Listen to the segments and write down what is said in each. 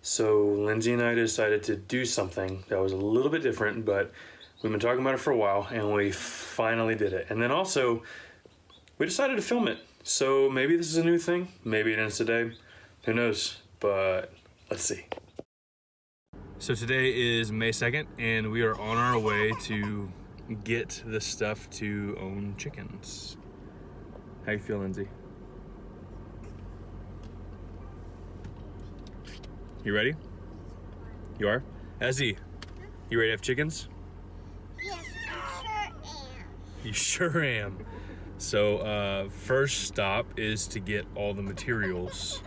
So Lindsey and I decided to do something that was a little bit different, but we've been talking about it for a while and we finally did it. And then also we decided to film it. So maybe this is a new thing, maybe it ends today, who knows, but let's see. So today is May 2nd and we are on our way to get the stuff to own chickens. How you feel, Lindsey? You ready? You are? Ezzy, you ready to have chickens? Yes, I sure am. You sure am. So first stop is to get all the materials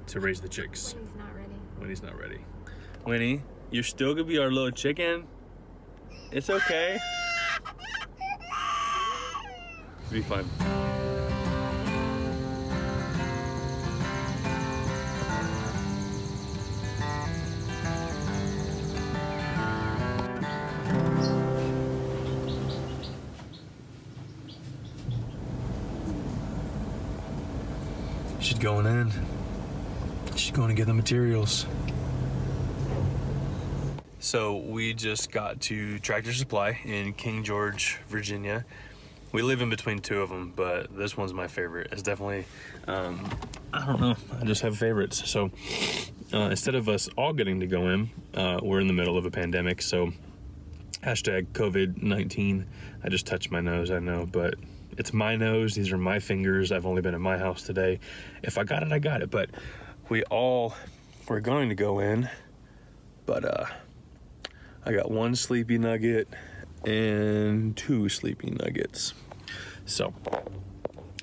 to raise the chicks. Winnie's not ready. Winnie's not ready. Winnie, you're still gonna be our little chicken. It's okay. It'll be fun. She's going in. She's going to get the materials. So we just got to Tractor Supply in King George, Virginia. We live in between two of them, but this one's my favorite. It's definitely, I don't know, I just have favorites. So instead of us all getting to go in, we're in the middle of a pandemic, so hashtag COVID-19. I just touched my nose, I know, but it's my nose. These are my fingers. I've only been in my house today. If I got it, I got it. But we're going to go in, but I got one sleepy nugget and two sleepy nuggets. So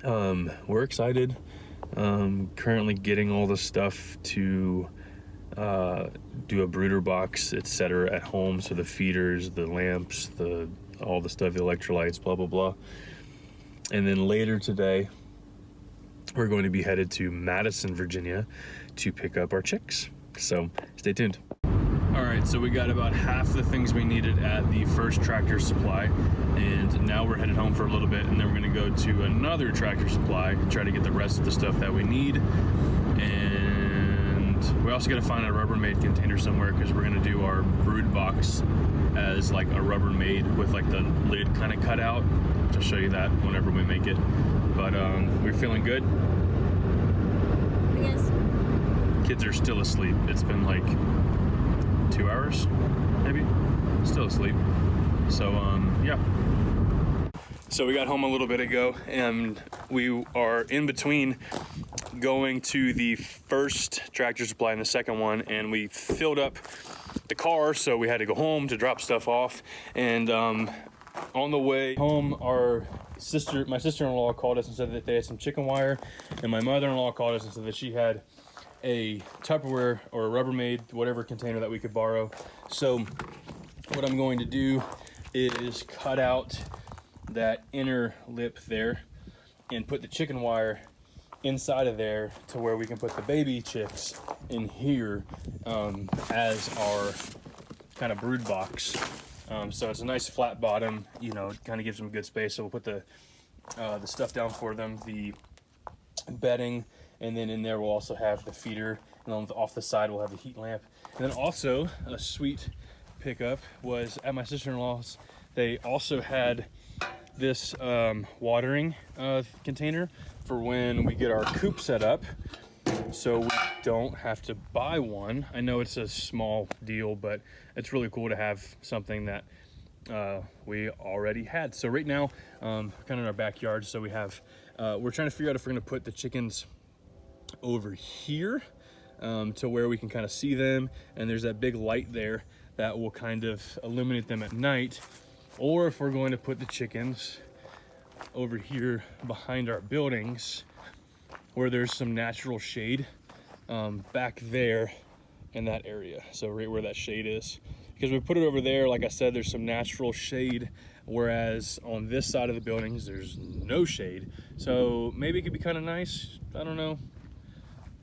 we're excited. Currently getting all the stuff to do a brooder box, etc. at home. So the feeders, the lamps, all the stuff, the electrolytes, blah, blah, blah. And then later today, we're going to be headed to Madison, Virginia to pick up our chicks. So stay tuned. All right, so we got about half the things we needed at the first Tractor Supply, and now we're headed home for a little bit, and then we're gonna go to another Tractor Supply and try to get the rest of the stuff that we need. And we also gotta find a Rubbermaid container somewhere because we're gonna do our brood box as like a Rubbermaid with like the lid kind of cut out. I'll show you that whenever we make it. But we're feeling good. Yes. Kids are still asleep. It's been like 2 hours, maybe, still asleep. So yeah. So we got home a little bit ago and we are in between going to the first Tractor Supply and the second one, and we filled up the car, so we had to go home to drop stuff off. And on the way home, my sister-in-law called us and said that they had some chicken wire, and my mother-in-law called us and said that she had a Tupperware or a Rubbermaid, whatever container that we could borrow. So what I'm going to do is cut out that inner lip there and put the chicken wire inside of there to where we can put the baby chicks in here as our kind of brood box. So it's a nice flat bottom, you know, it kind of gives them good space. So we'll put the stuff down for them, the bedding, and then in there we'll also have the feeder, and off the side we'll have the heat lamp. And then also a sweet pickup was at my sister-in-law's. They also had this watering container for when we get our coop set up, so we don't have to buy one. I know it's a small deal, but it's really cool to have something that we already had. So right now, kind of in our backyard, so we have, we're trying to figure out if we're gonna put the chickens over here to where we can kind of see them, and there's that big light there that will kind of illuminate them at night, or if we're going to put the chickens over here behind our buildings where there's some natural shade back there in that area. So right where that shade is, because we put it over there, like I said, there's some natural shade, whereas on this side of the buildings there's no shade. So maybe it could be kind of nice. I don't know.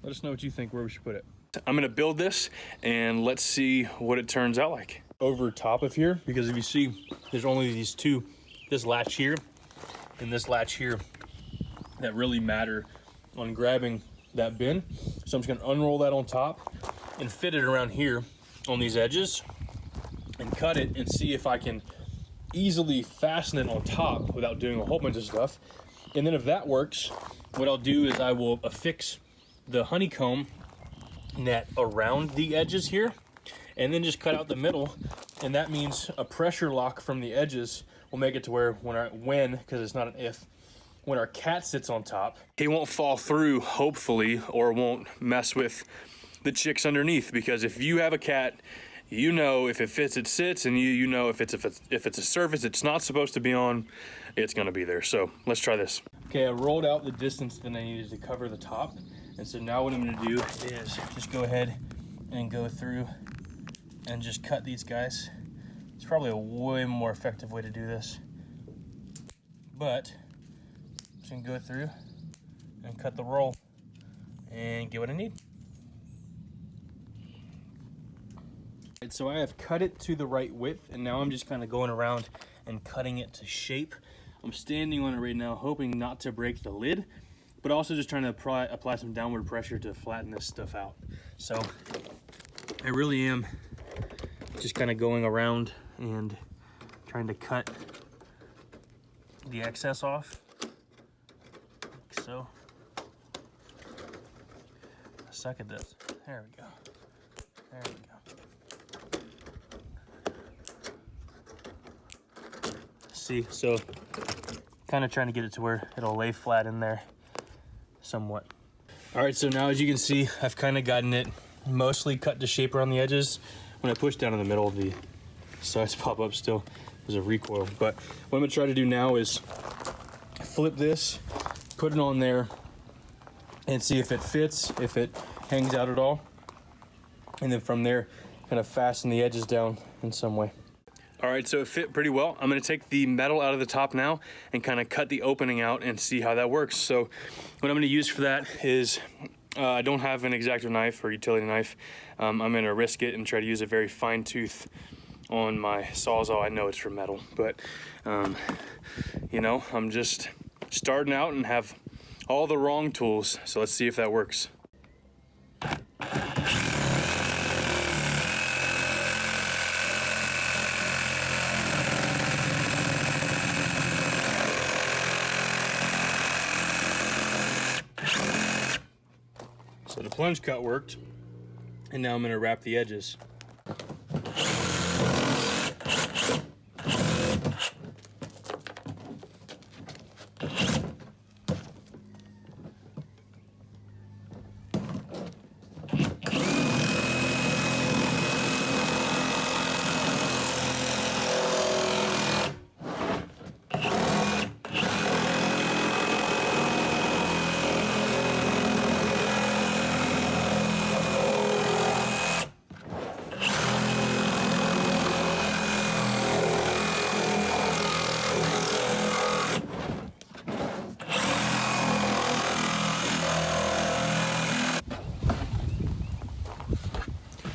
Let us know what you think, where we should put it. I'm gonna build this and let's see what it turns out like. Over top of here, because if you see, there's only these two, this latch here and this latch here, that really matter on grabbing that bin. So I'm just gonna unroll that on top, and fit it around here on these edges and cut it and see if I can easily fasten it on top without doing a whole bunch of stuff. And then if that works, what I'll do is I will affix the honeycomb net around the edges here and then just cut out the middle. And that means a pressure lock from the edges will make it to where because it's not an if, when our cat sits on top, he won't fall through, hopefully, or won't mess with the chicks underneath. Because if you have a cat, you know if it fits, it sits, and you know if it's a surface it's not supposed to be on, it's gonna be there. So let's try this. Okay, I rolled out the distance that I needed to cover the top, and so now what I'm gonna do is just go ahead and go through and just cut these guys. It's probably a way more effective way to do this, but I'm just gonna go through and cut the roll and get what I need. So I have cut it to the right width, and now I'm just kind of going around and cutting it to shape. I'm standing on it right now, hoping not to break the lid, but also just trying to apply some downward pressure to flatten this stuff out. So I really am just kind of going around and trying to cut the excess off, like so. I suck at this. There we go. There we go. See, so kind of trying to get it to where it'll lay flat in there somewhat. All right, so now as you can see, I've kind of gotten it mostly cut to shape around the edges. When I push down in the middle, the sides pop up still. There's a recoil. But what I'm gonna try to do now is flip this, put it on there, and see if it fits, if it hangs out at all. And then from there, kind of fasten the edges down in some way. All right, so it fit pretty well. I'm gonna take the metal out of the top now and kind of cut the opening out and see how that works. So what I'm gonna use for that is, I don't have an X-Acto knife or utility knife. I'm gonna risk it and try to use a very fine tooth on my Sawzall. I know it's for metal, but you know, I'm just starting out and have all the wrong tools. So let's see if that works. So the plunge cut worked, and now I'm gonna wrap the edges.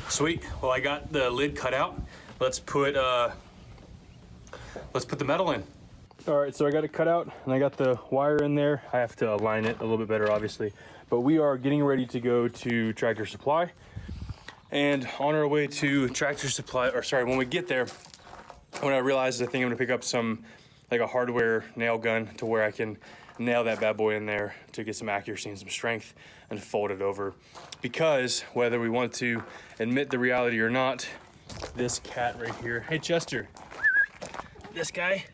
Sweet. Well, I got the lid cut out. Let's put the metal in. All right, so I got it cut out and I got the wire in there. I have to align it a little bit better, obviously. But we are getting ready to go to Tractor Supply. And on our way to Tractor Supply, or sorry, when we get there, what I realized is I think I'm gonna pick up some, like a hardware nail gun to where I can nail that bad boy in there to get some accuracy and some strength and fold it over. Because whether we want to admit the reality or not, this cat right here, hey Chester, this guy,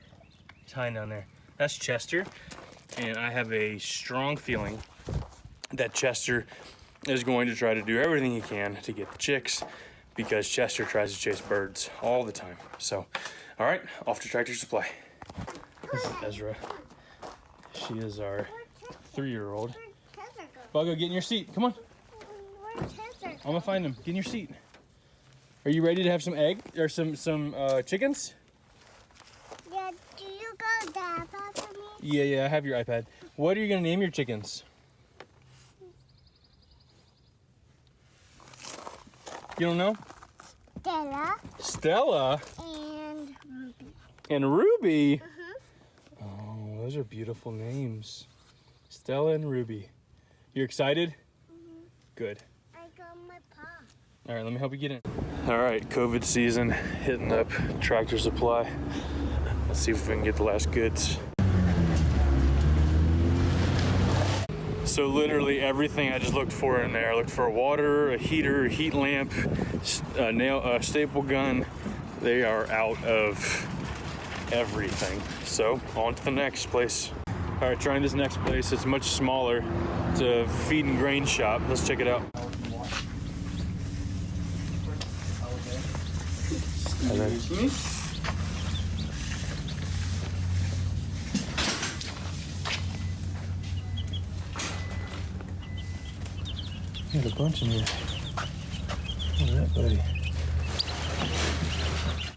he's hiding down there. That's Chester, and I have a strong feeling that Chester is going to try to do everything he can to get the chicks, because Chester tries to chase birds all the time. So, all right, off to Tractor Supply. This is Ezra. She is our 3-year-old. Buggo, get in your seat. Come on. I'm gonna find him. Get in your seat. Are you ready to have some egg or some chickens? Yeah, do you got the iPad for me? Yeah, I have your iPad. What are you gonna name your chickens? You don't know? Stella. And Ruby. And Ruby? Oh, those are beautiful names. Stella and Ruby. You're excited? Good. I got my paw. All right, let me help you get in. All right, COVID season, hitting up Tractor Supply. Let's see if we can get the last goods. So literally everything I just looked for in there. I looked for water, a heater, a heat lamp, a staple gun. They are out of everything. So on to the next place. All right, trying this next place. It's much smaller. It's a feed and grain shop. Let's check it out. Excuse me. Got a bunch in here. Look at that, buddy.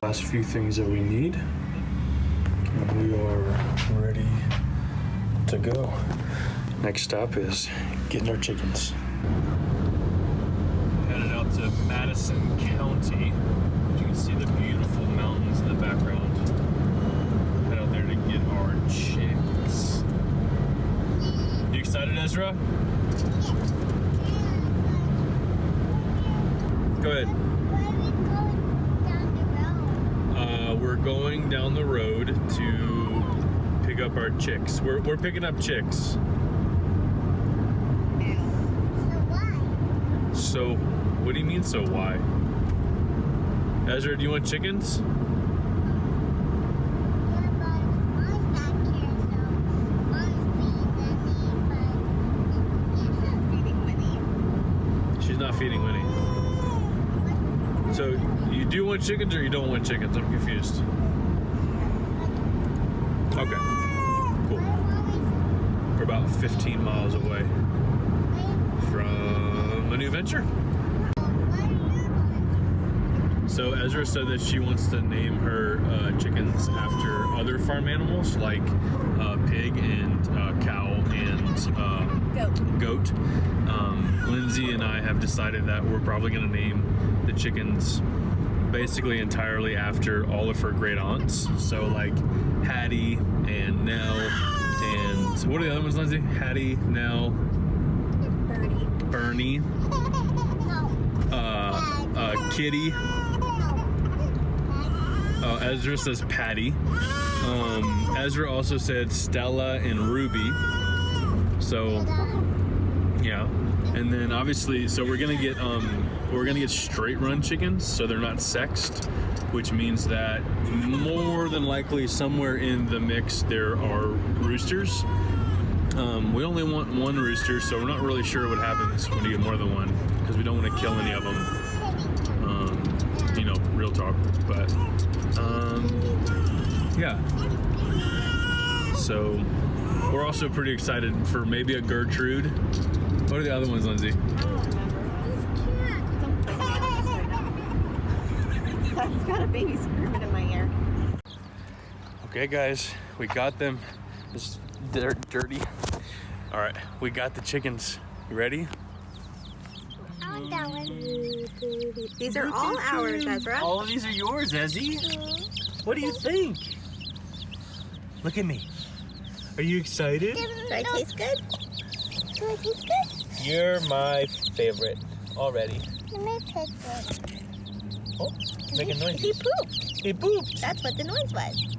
Last few things that we need. And we are ready to go. Next stop is getting our chickens. Headed out to Madison County. You can see the beautiful mountains in the background. Head out there to get our chicks. You excited, Ezra? Go ahead. We're going down the road to pick up our chicks. We're picking up chicks. So why? So, what do you mean, so why? Ezra, do you want chickens? Yeah, but mom's back here, so mom's feeding Winnie, She's not feeding Winnie. So, you do want chickens or you don't want chickens? I'm confused. Okay, cool. We're about 15 miles away from a new venture. So Ezra said that she wants to name her chickens after other farm animals like pig and cow and goat. Lindsey and I have decided that we're probably going to name the chickens basically entirely after all of her great aunts. So like Hattie and Nell and what are the other ones, Lindsey? Hattie, Nell, Bernie, Kitty. Ezra says Patty. Ezra also said Stella and Ruby. So yeah, and then obviously, so we're gonna get straight run chickens, so they're not sexed, which means that more than likely somewhere in the mix there are roosters. We only want one rooster, so we're not really sure what happens when you get more than one, because we don't want to kill any of them. You know, real talk, but yeah. So we're also pretty excited for maybe a Gertrude. What are the other ones, Lindsey? I've got a baby screaming in my ear. Okay, guys, we got them. They're dirty. All right, we got the chickens. You ready? I want that one. These are all ours, Ezra. All of these are yours, Ezzy. What do you think? Look at me. Are you excited? Do I taste good? Do I taste good? You're my favorite already. Let me taste it. Oh, making noise. He pooped. He pooped. That's what the noise was.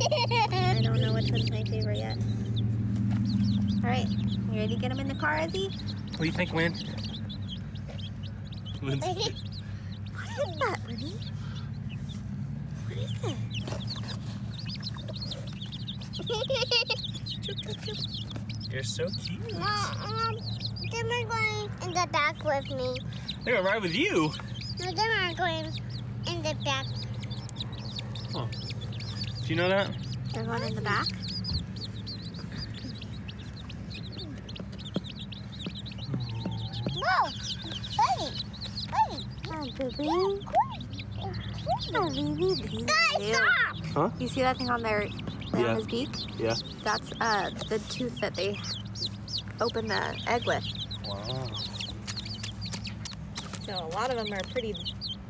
I don't know which one's my favorite yet. All right, you ready to get him in the car, Ezzy? What do you think, Win? Lindsay. What is that, Winnie? What is it? You're so cute. Then we're going in the back with me. They're gonna ride with you. No, then we're going in the back. Oh. Do you know that? They're going in the back? Whoa! Buddy! Buddy! Oh, baby. Oh, baby. Guys, stop! Huh? You see that thing on their Yeah. on his beak? Yeah. That's the tooth that they open the egg with. Wow. So a lot of them are pretty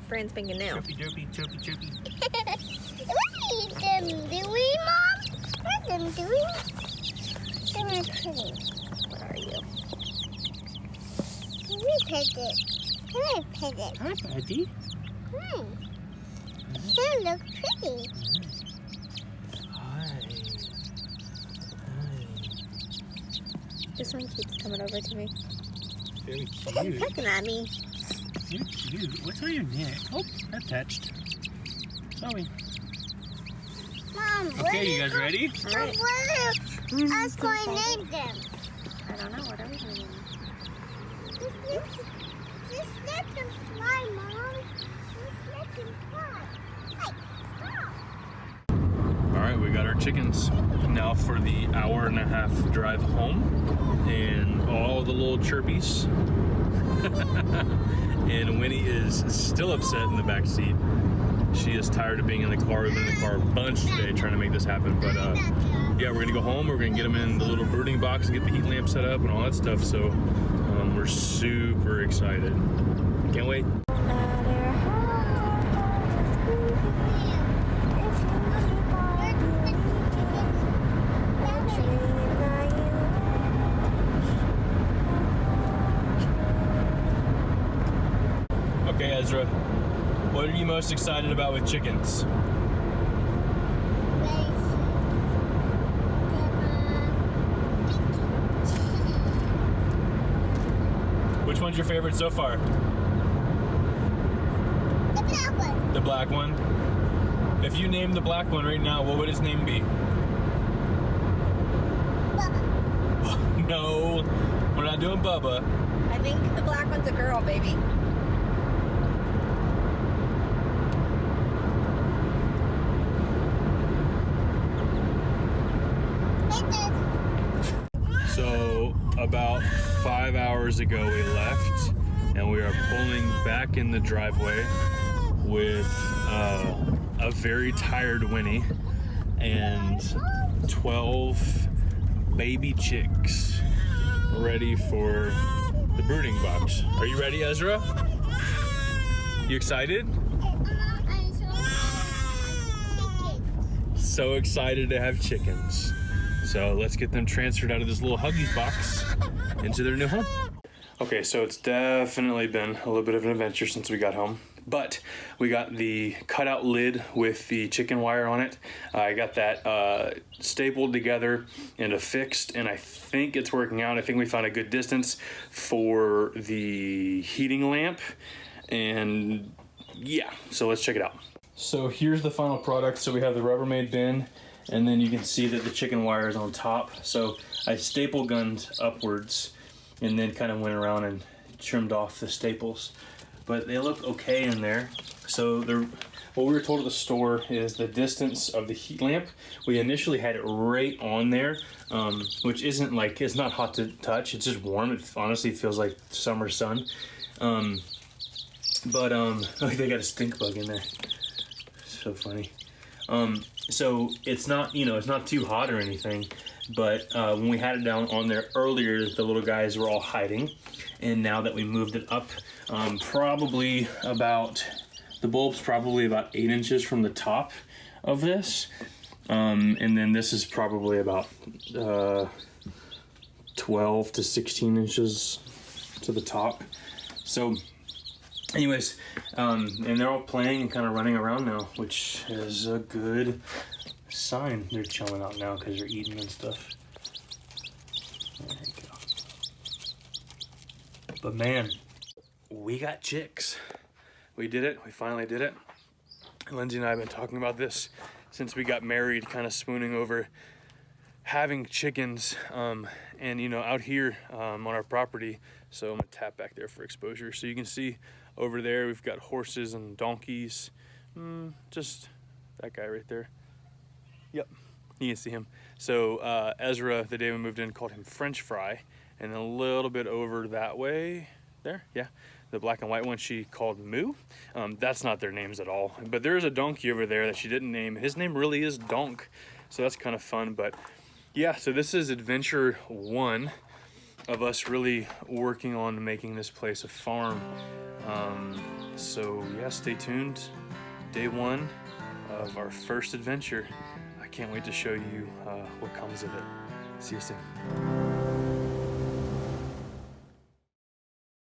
brand spanking new. Chirpy, chirpy, chirpy, chirpy. We eat them, do we, Mom? We're them, do we? They're pretty. What are you? We pet it. Can I pet it? Hi, buddy. Hmm. They look pretty. Hi. This one keeps coming over to me. Very Keep cute. pecking at me. You're cute. What's on your neck? Oh, that touched. Sorry. Mom, Okay, you guys ready? All right. What are us going to name them? I don't know. What are we going to do? Just let them fly, Mom. Just let them fly. Hey, stop. All right, we got our chickens. Now for the hour-and-a-half drive home, and all the little chirpies. And Winnie is still upset in the back seat. She is tired of being in the car. We've been in the car a bunch today trying to make this happen. But yeah, we're gonna go home. We're gonna get them in the little brooding box and get the heat lamp set up and all that stuff. So we're super excited. Can't wait. Okay, Ezra, what are you most excited about with chickens? Which one's your favorite so far? The black one. The black one? If you name the black one right now, what would its name be? Bubba. No, we're not doing Bubba. I think the black one's a girl, baby. So about 5 hours ago we left, and we are pulling back in the driveway with a very tired Winnie and 12 baby chicks ready for the brooding box. Are you ready, Ezra? You excited? So excited to have chickens. So let's get them transferred out of this little Huggies box into their new home. Okay, so it's definitely been a little bit of an adventure since we got home. But we got the cutout lid with the chicken wire on it. I got that stapled together and affixed, and I think it's working out. I think we found a good distance for the heating lamp. And yeah, so let's check it out. So here's the final product. So we have the Rubbermaid bin, and then you can see that the chicken wire is on top. So I staple gunned upwards and then kind of went around and trimmed off the staples. But they look okay in there. So what we were told at the store is the distance of the heat lamp. We initially had it right on there, which isn't like, it's not hot to touch. It's just warm. It honestly feels like summer sun. But like they got a stink bug in there. So funny. So it's not, you know, it's not too hot or anything, but when we had it down on there earlier, the little guys were all hiding. And now that we moved it up, probably about, the bulb's probably about 8 inches from the top of this. And then this is probably about 12 to 16 inches to the top. So anyways, and they're all playing and kind of running around now, which is a good sign. They're chilling out now because they're eating and stuff. There you go. But man, we got chicks. We did it. We finally did it. Lindsey and I have been talking about this since we got married, kind of spooning over having chickens. And you know, out here on our property, so I'm gonna tap back there for exposure. So you can see over there, we've got horses and donkeys. Just that guy right there. Yep, you can see him. So Ezra, the day we moved in, called him French Fry. And a little bit over that way, there, yeah, the black and white one she called Moo. That's not their names at all. But there's a donkey over there that she didn't name. His name really is Donk. So that's kind of fun. But yeah, so this is adventure 1 of us really working on making this place a farm. So yeah, stay tuned. Day 1 of our first adventure. I can't wait to show you what comes of it. See you soon.